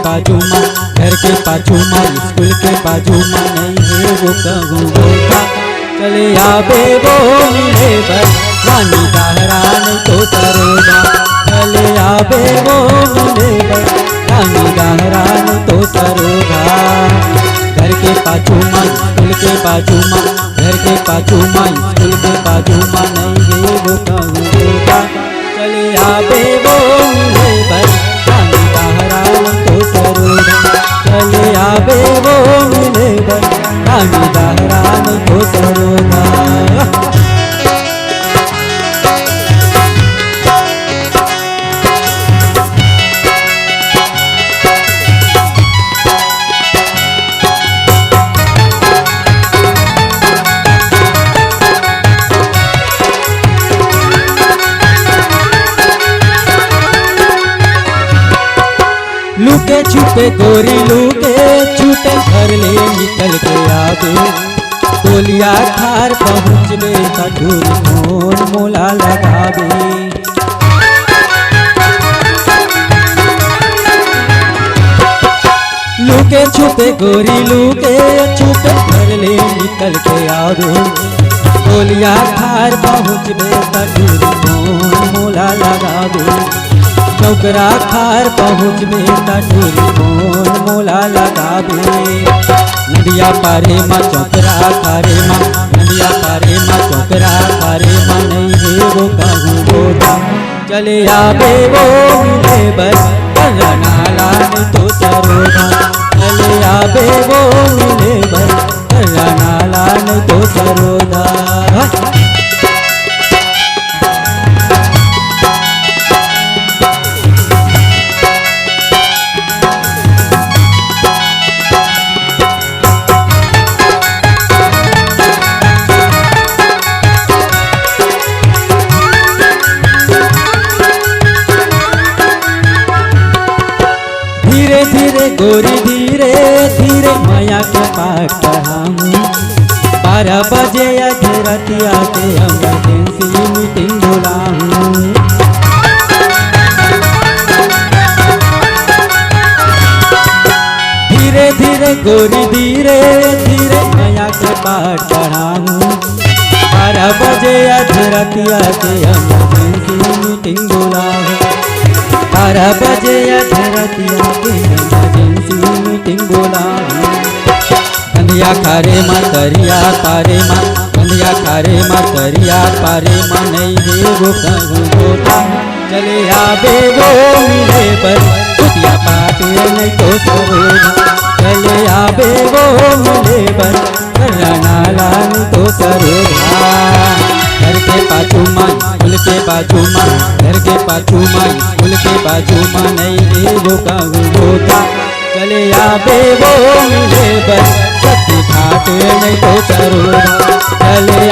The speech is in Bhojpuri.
बाजू माँ, घर के पाछू माँ, स्कूल के बाजू माँ नहीं है वो कहूँ होता। चले आवे वो मिले बस रानी दाहरा नहीं तो सरोदा। चले आवे वो मिले बस रानी दाहरा नहीं तो सरोदा। घर के पाछू माँ, स्कूल के बाजू माँ, घर के पाछू माँ, स्कूल के बाजू माँ नहीं है वो कहूँ होता। चले आवे वो मिले बस रानी दाहरा नहीं तो सरोदा। चले आवे वो मिले बस रानी दाहरा नहीं तो सरोदा। लुके छुपे गोरी लुके छुपे घर ले निकल के आवे। गोलिया खार पहुँचबे कठोर मोन मोला लगावे। लुके छुपे गोरी लुके छुपे घर ले निकल के आवे। गोलिया खार पहुँचबे कठोर मोन मोला लगावे। चौकरा खार पहुँच में कठोरी मोन मोला लगावे। नदिया पारे माँ चौकरा खारे माँ, नदिया पारे माँ चौकरा खारे माँ नहीं है वो कहूँ होता। चले आवे वो मिले बस नाला नहीं तो सरोदा। चले आवे वो मिले बस नाला नहीं तो सरोदा। धीरे धीरे गोरी धीरे धीरे माया के पाठ पढ़ाऊँ। 12 बजे अधरतिया के इमरजेंसी मीटिंग बुलाऊँ। धीरे धीरे गोरी धीरे धीरे माया के पाठ पढ़ाऊँ। 12 बजे अधरतिया के इमरजेंसी मीटिंग बुलाऊँ। 12 बजे अधरतिया के इमरजेंसी मीटिंग बुलाऊँ। कंधिया खारे माँ करिया पारे माँ, कंधिया खारे माँ करिया पारे माँ नहीं है वो कहूँ होता। चले आवे वो मिले बस कुटिया पाटे नहीं तो सरोदा। चले आवे वो मिले बस नाला नहीं तो सरोदा। घर के पाछू माँ, स्कूल के बाजू माँ, घर के पाछू माँ, स्कूल के बाजू माँ नहीं है वो कहूँ होता। चले आवे वो मिले बस सती घाट नहीं तो सरोदा। चले